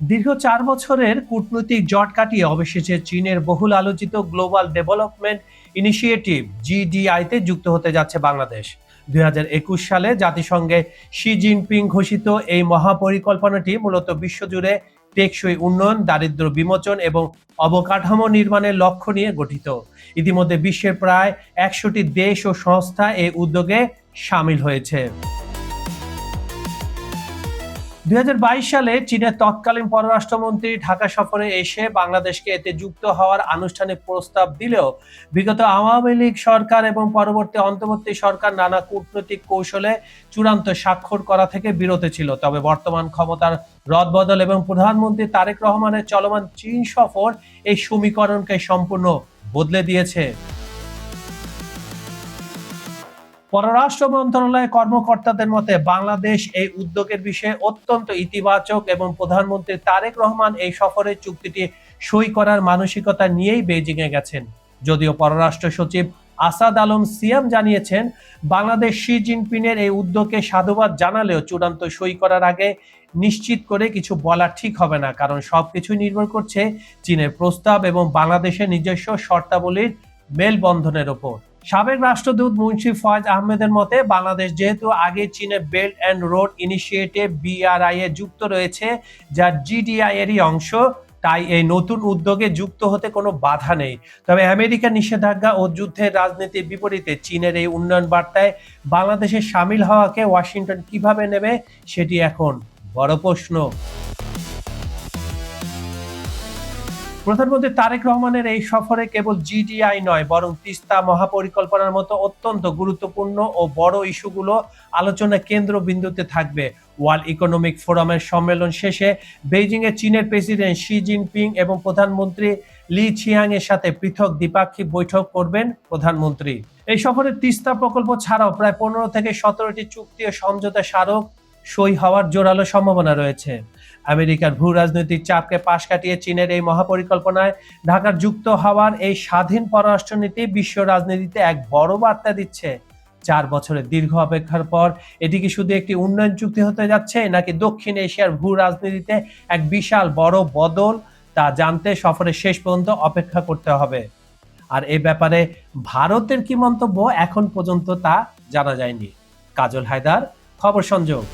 দীর্ঘ ৪ বছরের কূটনৈতিক জট কাটিয়ে অবশেষে চীনের বহুল আলোচিত গ্লোবাল ডেভেলপমেন্ট ইনিশিয়েটিভ জিডিআইতে যুক্ত হতে যাচ্ছে বাংলাদেশ। ২০২১ সালে জাতিসংঘে শি জিনপিং ঘোষিত এই মহাপরিকল্পনাটি মূলত বিশ্বজুড়ে টেকসই উন্নয়ন, দারিদ্র্য বিমোচন এবং অবকাঠামো নির্মাণের লক্ষ্য নিয়ে গঠিত। ইতিমধ্যে বিশ্বের প্রায় ১০০টি দেশ ও সংস্থা এই উদ্যোগে সামিল হয়েছে। ২০২২ সালে চীনের তৎকালীন পররাষ্ট্রমন্ত্রী ঢাকা সফরে এসে বাংলাদেশকে এতে যুক্ত হওয়ার আনুষ্ঠানিক প্রস্তাব দিলেও বিগত আওয়ামী লীগ সরকার এবং পরবর্তী অন্তর্বর্তী সরকার নানা কূটনৈতিক কৌশলে চূড়ান্ত স্বাক্ষর করা থেকে বিরত ছিল। তবে বর্তমান ক্ষমতার রদবদল এবং প্রধানমন্ত্রী তারেক রহমানের চলমান চীন সফর এই সমীকরণকে সম্পূর্ণ বদলে দিয়েছে। পররাষ্ট্র মন্ত্রণালয়ের কর্মকর্তাদের মতে বাংলাদেশ এই উদ্যোগের বিষয়ে অত্যন্ত ইতিবাচক এবং প্রধানমন্ত্রী তারেক রহমান এই সফরের চুক্তিটি সই করার মানসিকতা নিয়েই বেইজিং এ গেছেন। যদিও পররাষ্ট্র সচিব আসাদ আলম সিয়াম জানিয়েছেন, বাংলাদেশ শি জিনপিংয়ের এই উদ্যোগকে সাধুবাদ জানালেও চূড়ান্ত সই করার আগে নিশ্চিত করে কিছু বলা ঠিক হবে না, কারণ সবকিছু নির্ভর করছে চীনের প্রস্তাব এবং বাংলাদেশের নিজস্ব শর্তাবলীর মেলবন্ধনের ওপর। সাবেক রাষ্ট্রদূত মুন্সি ফয়েজ আহমেদের মতে, বাংলাদেশ যেহেতু আগে চীনে belt and road initiative BRI এ যুক্ত রয়েছে, যা জিডিআই এরই অংশ, তাই এই নতুন উদ্যোগে যুক্ত হতে কোনো বাধা নেই। তবে আমেরিকার নিষেধাজ্ঞা ও যুদ্ধের রাজনীতির বিপরীতে চীনের এই উন্নয়ন বার্তায় বাংলাদেশের সামিল হওয়াকে ওয়াশিংটন কিভাবে নেবে, সেটি এখন বড় প্রশ্ন। প্রধানমন্ত্রী তারেক রহমানের এই সফরে কেবল জিডিআই নয়, বরং তিস্তা মহাপরিকল্পনার মতো অত্যন্ত গুরুত্বপূর্ণ ও বড় ইস্যুগুলো আলোচনা কেন্দ্রবিন্দুতে থাকবে। ওয়ার্ল্ড ইকোনমিক ফোরামের সম্মেলন শেষে বেইজিং এ চীনের প্রেসিডেন্ট শি জিনপিং এবং প্রধানমন্ত্রী লি ছিয়াং এর সাথে পৃথক দ্বিপাক্ষিক বৈঠক করবেন প্রধানমন্ত্রী। এই সফরে তিস্তা প্রকল্প ছাড়াও প্রায় ১৫ থেকে ১৭টি চুক্তি ও সমঝোতা স্মারক সই হওয়ার জোরালো সম্ভাবনা রয়েছে। আমেরিকার ভূ রাজনৈতিক চাপকে পাশ কাটিয়ে চীনের এই মহাপরিকল্পনায় ঢাকার যুক্ত হওয়ার এই স্বাধীন পররাষ্ট্রনীতি বিশ্ব রাজনীতিতে এক বড় বার্তা দিচ্ছে। ৪ বছরের দীর্ঘ অপেক্ষার পর এটি কি শুধু একটি উন্নয়ন চুক্তি হতে যাচ্ছে, নাকি দক্ষিণ এশিয়ার ভূ রাজনীতিতে এক বিশাল বড় বদল, তা জানতে সফরের শেষ পর্যন্ত অপেক্ষা করতে হবে। আর এ ব্যাপারে ভারতের কি মন্তব্য এখন পর্যন্ত তা জানা যায়নি। কাজল হায়দার, খবর সংযোগ।